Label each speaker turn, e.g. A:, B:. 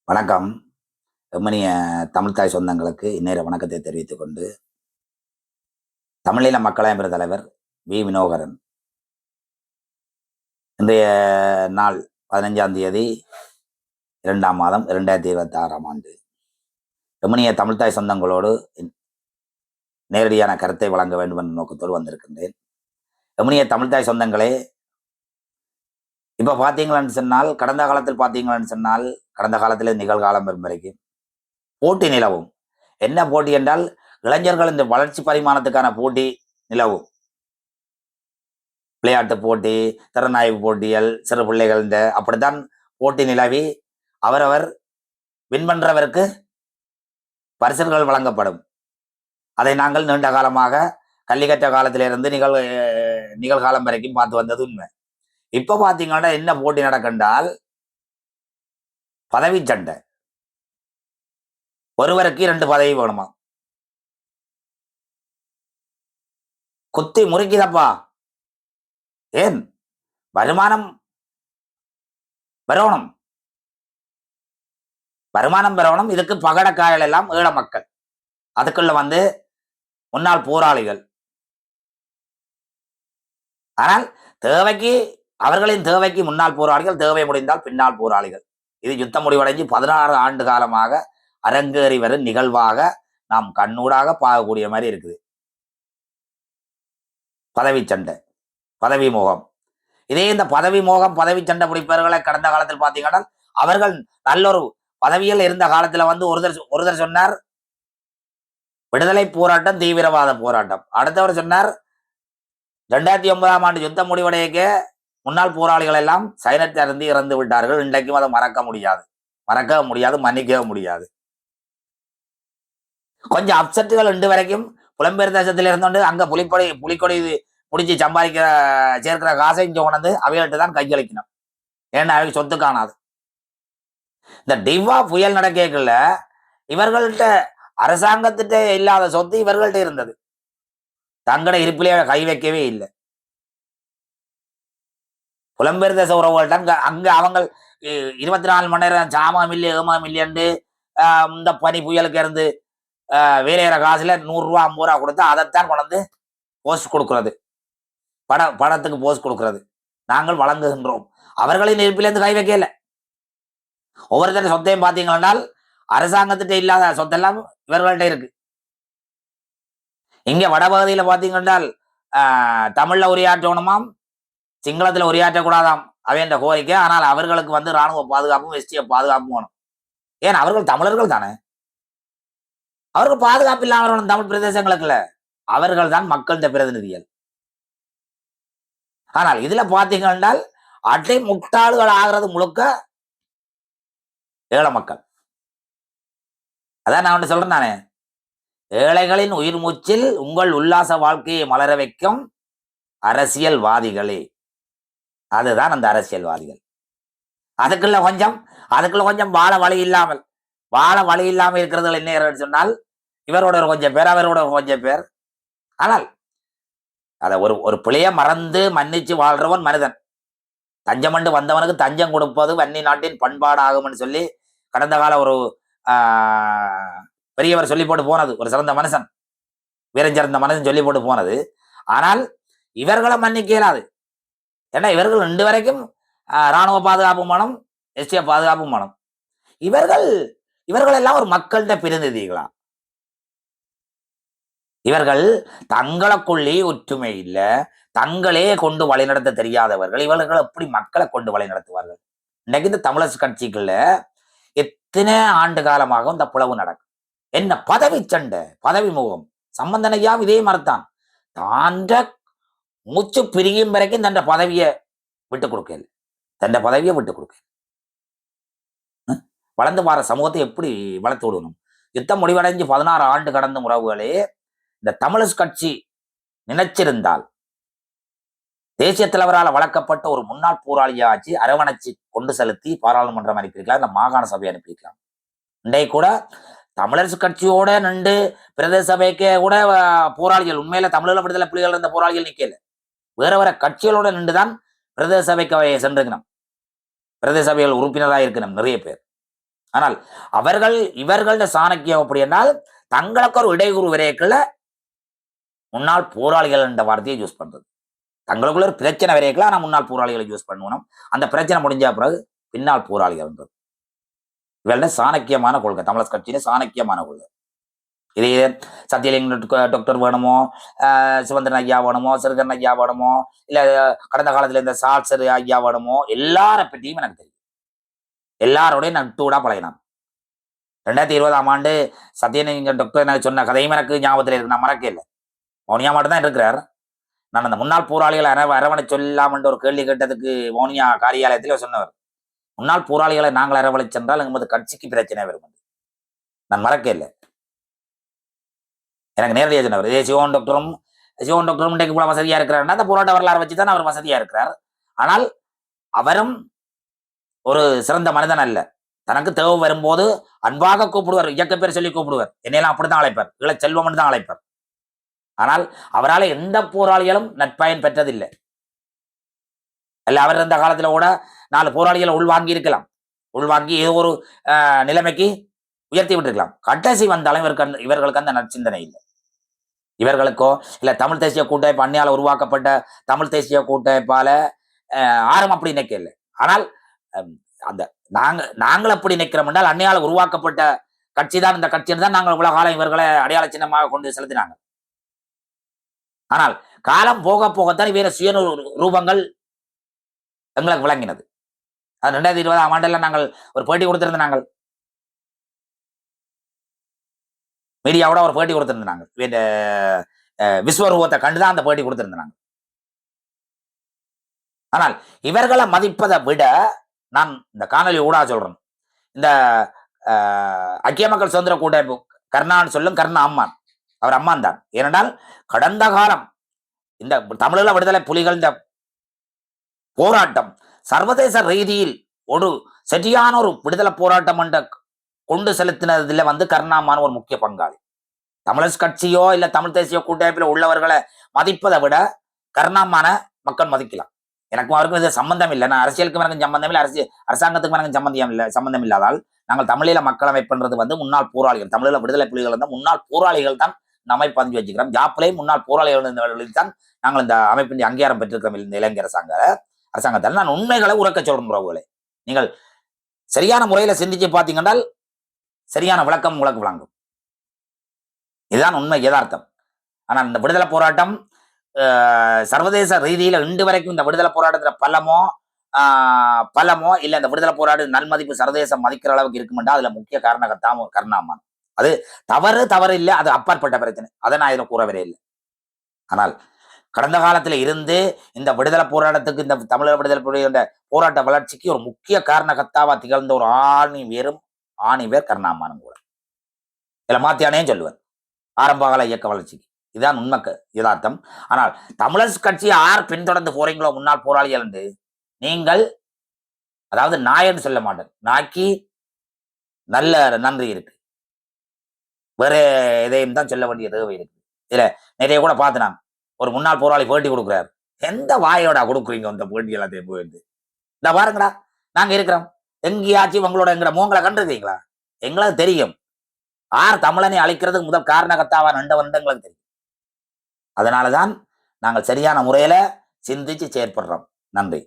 A: வணக்கம். எம்மனிய தமிழ்த்தாய் சொந்தங்களுக்கு இந்நேர வணக்கத்தை தெரிவித்துக் கொண்டு, தமிழீழ மக்களவைத் தலைவர் வி வினோகரன் இன்றைய நாள் 15ஆம் தேதி 2ஆம் மாதம் 2026ஆம் ஆண்டு எம்மனிய தமிழ்த்தாய் சொந்தங்களோடு நேரடியான கருத்தை வழங்க வேண்டும் என்ற நோக்கத்தோடு வந்திருக்கின்றேன். எம்மனிய தமிழ்த்தாய் சொந்தங்களே, இப்ப பார்த்தீங்களான்னு சொன்னால், கடந்த காலத்தில் பார்த்தீங்களான்னு சொன்னால், கடந்த காலத்திலே நிகழ்காலம் வரும் வரைக்கும் போட்டி நிலவும். என்ன போட்டி என்றால், இளைஞர்கள் இந்த வளர்ச்சி பரிமாணத்துக்கான போட்டி நிலவும். விளையாட்டு போட்டி, திறனாய்வு போட்டிகள், சிறு பிள்ளைகள் அப்படித்தான் போட்டி நிலவி அவரவர் வின் பண்றவருக்கு பரிசுகள் வழங்கப்படும். அதை நாங்கள் நீண்ட காலமாக கல்வி கற்ற காலத்திலிருந்து நிகழ்காலம் வரைக்கும் பார்த்து வந்தது உண்மை. இப்ப பாத்தீங்கன்னா என்ன போட்டி நடக்கின்றால், பதவி சண்டை. ஒருவருக்கு 2 பதவி வேணுமா? குத்தி முறுக்கிதப்பா. ஏன்? வருமானம் வரணும். இதுக்கு பகடக்காயல் எல்லாம் ஈழ மக்கள், அதுக்குள்ள முன்னாள் போராளிகள். ஆனால் தேவைக்கு, அவர்களின் தேவைக்கு முன்னாள் போராளிகள், தேவை முடிந்தால் பின்னால் போராளிகள். இது யுத்தம் முடிவடைஞ்சு 16 ஆண்டு காலமாக அரங்கேறி வரும் நிகழ்வாக நாம் கண்ணூடாக பார்க்கக்கூடிய மாதிரி இருக்குது. பதவி சண்டை, பதவி மோகம். இதே இந்த பதவி மோகம், பதவி சண்டை பிடிப்பவர்களை கடந்த காலத்தில் பார்த்தீங்கன்னா, அவர்கள் நல்லொரு பதவியில் இருந்த காலத்துல ஒருத்தர் சொன்னார் விடுதலை போராட்டம் தீவிரவாத போராட்டம். அடுத்தவர் சொன்னார் 2009ஆம் ஆண்டு யுத்தம் முடிவடையக்க முன்னாள் போராளிகள் எல்லாம் சைனத்தை அருந்தி இறந்து விட்டார்கள். இன்றைக்கும் அதை மறக்க முடியாது, மன்னிக்கவே முடியாது. கொஞ்சம் அப்செட்டுகள் இன்று வரைக்கும் புலம்பெயர் தேசத்தில் இருந்தோண்டு அங்க புலிக்கொடி பிடிச்சி சேர்க்கிற காசை இங்க கொண்டு அவைகள்கிட்ட தான் கையளிக்கணும். ஏன்னா அவைக்கு சொத்து காணாது. இந்த டிவா புயல் நடக்கல இவர்கள்ட்ட அரசாங்கத்திட்ட இல்லாத சொத்து இவர்கள்ட்ட இருந்தது. தங்கட இருப்பிலே கை வைக்கவே இல்லை. புலம்பெயர் தேச உறவுகள்ட்ட அங்க அவங்க 24 மணி நேரம் சாமாம் இல்லை ஏமாம் இல்லையண்டு இந்த பனி புயலுக்கு இருந்து வேலையிற காசுல 100 ரூபா 50 ரூபா கொடுத்தா அதைத்தான் கொண்டு போஸ்ட் கொடுக்கறது, படத்துக்கு போஸ்ட் கொடுக்கறது. நாங்கள் வழங்குகின்றோம். அவர்களின் இருப்பிலிருந்து கை வைக்கல. ஒவ்வொருத்தர் சொத்தையும் பார்த்தீங்கன்னா அரசாங்கத்திட்ட இல்லாத சொத்தெல்லாம் இவர்கள்ட்ட இருக்கு. இங்க வடபகுதியில பார்த்தீங்கன்னா தமிழ்ல உரையாற்றணுமாம், சிங்களத்துல உரையாற்றக்கூடாதாம் அவைன்ற கோரிக்கை. ஆனால் அவர்களுக்கு ராணுவ பாதுகாப்பும் எஸ்டிஎஃப் பாதுகாப்பும் வேணும். ஏன்? அவர்கள் தமிழர்கள் தானே. அவர்கள் பாதுகாப்பு இல்லாமல் தமிழ் பிரதேசங்களுக்குல அவர்கள் தான் மக்களின் பிரதிநிதிகள். ஆனால் இதுல பாத்தீங்கன்னா அட்டை முட்டாள்கள் ஆகிறது முழுக்க ஏழ மக்கள். அதான் நான் ஒன்று சொல்றேன் நானே, ஏழைகளின் உயிர் மூச்சில் உங்கள் உல்லாச வாழ்க்கையை மலர வைக்கும் அரசியல்வாதிகளே. அதுதான் அந்த அரசியல்வாதிகள். அதுக்குள்ள கொஞ்சம் வாழ வழி இல்லாமல் இருக்கிறது என்ன சொன்னால், இவரோட கொஞ்சம் பேர், அவரோட கொஞ்சம் பேர். ஆனால் அத ஒரு பிழைய மறந்து மன்னிச்சு வாழ்றவன் மனிதன். தஞ்சமண்டு வந்தவனுக்கு தஞ்சம் கொடுப்பது வன்னி நாட்டின் பண்பாடு ஆகும்னு சொல்லி கடந்த கால ஒரு பெரியவர் சொல்லி போட்டு போனது. ஒரு சிறந்த மனுஷன், வீரஞ்சிறந்த மனுஷன் சொல்லி போட்டு போனது. ஆனால் இவர்களை மன்னிக்க இயலாது. ஏன்னா இவர்கள் 2 வரைக்கும் இராணுவ பாதுகாப்பு மனம், எஸ்டிஎஃப் பாதுகாப்பு மனம். இவர்கள் எல்லாம் ஒரு மக்கள்கிட்ட பிரதிநிதிகளா? இவர்கள் தங்களுக்குள்ளே ஒற்றுமை இல்லை, தங்களே கொண்டு வழிநடத்த தெரியாதவர்கள். இவர்கள் எப்படி மக்களை கொண்டு வழிநடத்துவார்கள்? இன்னைக்கு இந்த தமிழரசு கட்சிக்குள்ள எத்தனை ஆண்டு காலமாக இந்த புலவு நடக்கும். என்ன பதவி சண்டை, பதவி முகம். சம்பந்தனையாம் இதே மாதிரிதான். தாண்ட மூச்சு பிரியும் வரைக்கும் தண்ட பதவியை விட்டு கொடுக்கல. வளர்ந்து வர சமூகத்தை எப்படி வளர்த்து விடணும்? யுத்தம் முடிவடைஞ்சு 16 ஆண்டு கடந்த உறவுகளே, இந்த தமிழரசு கட்சி நினைச்சிருந்தால் தேசிய தலைவரால் வளர்க்கப்பட்ட ஒரு முன்னாள் போராளியாச்சு அரவணைச்சு கொண்டு செலுத்தி பாராளுமன்றம் அனுப்பியிருக்கலாம், இந்த மாகாண சபை அனுப்பியிருக்கலாம். இன்றைக்கு கூட தமிழரசு கட்சியோட நின்று பிரதேச சபைக்கு கூட போராளிகள், உண்மையில தமிழீழ விடுதலை புலிகள் இருந்த போராளிகள் நிக்கல, வேற கட்சிகளோட நின்றுதான் பிரதேச சபைக்கு சென்றிருக்கணும். பிரதேச சபைகள் உறுப்பினராக இருக்கணும் நிறைய பேர். ஆனால் இவர்கள சாணக்கியம் அப்படி என்றால் தங்களுக்கு ஒரு இடையூறு வரைக்குள்ள முன்னாள் போராளிகள் என்ற வார்த்தையை யூஸ் பண்றது. தங்களுக்குள்ள ஒரு பிரச்சனை வரைக்குள்ள ஆனா முன்னாள் போராளிகளை யூஸ் பண்ணுவோம். அந்த பிரச்சனை முடிஞ்ச பிறகு பின்னால் போராளிகள்ன்றது இவர்கள சாணக்கியமான கொள்கை. தமிழர் கட்சியில சாணக்கியமான கொள்கை. இதே சத்தியலிங்க டாக்டர் வேணுமோ, சிவந்திரன் ஐயா வேணுமோ, சிறுகன் ஐயா வேணுமோ, இல்ல கடந்த காலத்துல இந்த சாட்சர் ஐயா வேணுமோ, எல்லார பற்றியும் எனக்கு தெரியும். எல்லாரோடையும் நட்டூடா பழகினான். 2020ஆம் ஆண்டு சத்தியலிங்க டாக்டர் எனக்கு சொன்ன கதையும் எனக்கு ஞாபகத்தில் இருக்கு. நான் மறக்க இல்லை. மௌனியா மட்டும் தான் இருக்கிறார். நான் அந்த முன்னாள் போராளிகளை அரவணை சொல்லாம் என்று ஒரு கேள்வி கேட்டதுக்கு மௌனியா காரியாலயத்தில் சொன்னவர், முன்னாள் போராளிகளை நாங்கள் அரவணை சென்றால் எங்களது கட்சிக்கு பிரச்சனை வரும். நான் மறக்க இல்லை. எனக்கு நேரடியாக சொன்னவர். இதே சிவன் டாக்டரும் இன்றைக்கு கூட வசதியா இருக்கிறார். அந்த போராட்ட வரலாறு வச்சுதான் அவர் வசதியா இருக்கிறார். ஆனால் அவரும் ஒரு சிறந்த மனிதன் அல்ல. தனக்கு தேவை வரும்போது அன்பாக கூப்பிடுவார், இயக்க பேர் சொல்லி கூப்பிடுவார். என்னையெல்லாம் அப்படித்தான் அழைப்பார், இள செல்வம் தான் அழைப்பார். ஆனால் அவரால் எந்த போராளிகளும் நட்பயன் பெற்றதில்லை. அல்ல அவர் இந்த காலத்துல கூட 4 போராளிகளை உள்வாங்கி இருக்கலாம், உள்வாங்கி ஏதோ ஒரு நிலைமைக்கு உயர்த்தி விட்டுருக்கலாம். கடைசி வந்தாலும் இவர்களுக்கு அந்த நற்சிந்தனை இல்லை. இவர்களுக்கோ இல்ல தமிழ் தேசிய கூட்டமைப்பு அந்நியால உருவாக்கப்பட்ட தமிழ் தேசிய கூட்டமைப்பால ஆரம் அப்படி நினைக்கல. ஆனால் அந்த நாங்கள் அப்படி நினைக்கிறோம் என்றால் அந்நியால உருவாக்கப்பட்ட கட்சி தான் இந்த கட்சின்னு தான் நாங்கள் உலக காலம் இவர்களை அடையாள சின்னமாக கொண்டு செலுத்தினாங்க. ஆனால் காலம் போக போகத்தான் வேற சுய ரூபங்கள் எங்களுக்கு விளங்கினது. அது 2020ஆம் ஆண்டுல நாங்கள் ஒரு பேட்டி கொடுத்திருந்த, நாங்கள் மீடியாவோட ஒரு பேட்டி கொடுத்திருந்தாங்க. விஸ்வரூபத்தை கண்டுதான் அந்த பேட்டி கொடுத்திருந்தாங்க. ஆனால் இவர்களை மதிப்பதை விட நான் இந்த காணொலி ஊடா சொல்றேன், இந்த ஐக்கிய மக்கள் சுதந்திர கூட்டமைப்பு கர்ணான்னு சொல்லும் கர்ணா அம்மான், அவர் அம்மான் தான். ஏனென்றால் கடந்த காலம் இந்த தமிழீழ விடுதலை புலிகள் இந்த போராட்டம் சர்வதேச ரீதியில் ஒரு சரியான ஒரு விடுதலை போராட்டம் என்ற கொண்டு செலுத்தினதுல கருணாமான ஒரு முக்கிய பங்காளி. தமிழர் கட்சியோ இல்ல தமிழ் தேசிய கூட்டமைப்பில் உள்ளவர்களை மதிப்பதை விட கருணாமான மக்கள் மதிக்கலாம். எனக்கும் அவருக்கும் இது சம்பந்தம் இல்லை. நான் அரசியலுக்கு எனக்கு சம்பந்தம் இல்லை, அரசாங்கத்துக்கு எனக்கு சம்பந்தம் இல்லாதால் நாங்கள் தமிழீழ மக்கள் அமைப்புன்றது முன்னாள் போராளிகள், தமிழீழ விடுதலை புலிகள் முன்னாள் போராளிகள் தான் இந்த அமைப்பு பதிஞ்சு வச்சுக்கிறோம். ஜாப்பிலே முன்னாள் போராளிகள் தான் நாங்கள் இந்த அமைப்பின் அங்கீகாரம் பெற்றிருக்கிறோம். இந்த இலங்கை அரசாங்கத்தால் நான் உண்மைகளை உறக்க சொல்றேன் உறவுகளை. நீங்கள் சரியான முறையில சிந்திச்சு பார்த்தீங்கன்னா சரியான விளக்கம் உங்களுக்கு வழங்கும். இதுதான் உண்மை, யதார்த்தம். ஆனால் இந்த விடுதலை போராட்டம் சர்வதேச ரீதியில இன்று வரைக்கும் இந்த விடுதலை போராட்டத்துல பலமோ இல்ல இந்த விடுதலை போராட்ட நன்மதிப்பு சர்வதேசம் மதிக்கிற அளவுக்கு இருக்குமெண்டா அதுல முக்கிய காரணகத்தாம கருணாமான். அது தவறு இல்லை, அது அப்பாற்பட்ட பிரச்சனை, அதை நான் இதுல கூறவே இல்லை. ஆனால் கடந்த காலத்துல இருந்து இந்த விடுதலை போராட்டத்துக்கு, இந்த தமிழக விடுதலை புலிகளோட போராட்ட வளர்ச்சிக்கு ஒரு முக்கிய காரணகத்தாவா திகழ்ந்த ஒரு ஆணிவேர் கருணாமானும் கூட. இதுல மாத்தியானே சொல்லுவேன் ஆரம்பகால இயக்க வளர்ச்சிக்கு. இதுதான் உண்மை, யதார்த்தம். ஆனால் தமிழர் கட்சியை பின்தொடர்ந்து போறீங்களோ முன்னாள் போராளிகள் என்று நீங்கள், அதாவது நாயன்னு சொல்ல மாட்டேன், நாக்கி நல்ல நன்றி இருக்கு, வேற எதையும் தான் சொல்ல வேண்டிய தேவை இருக்கு. இதுல நிறைய கூட பார்த்து நான் ஒரு முன்னாள் போராளி பேட்டி கொடுக்குறாரு. எந்த வாயோட கொடுக்குறீங்க இந்த பேட்டி எல்லாத்தையும் போயிட்டு? இந்த பாருங்கடா, நாங்க இருக்கிறோம், எங்கேயாச்சும் உங்களோட எங்கட மூங்களை கண்டிருக்கீங்களா? எங்களுக்கு தெரியும் தமிழனை அழிக்கிறதுக்கு முதல் காரணகத்தாவா 2 வருடங்களுக்கு தெரியும். அதனாலதான் நாங்கள் சரியான முறையில சிந்திச்சு செயற்படுறோம். நன்றி.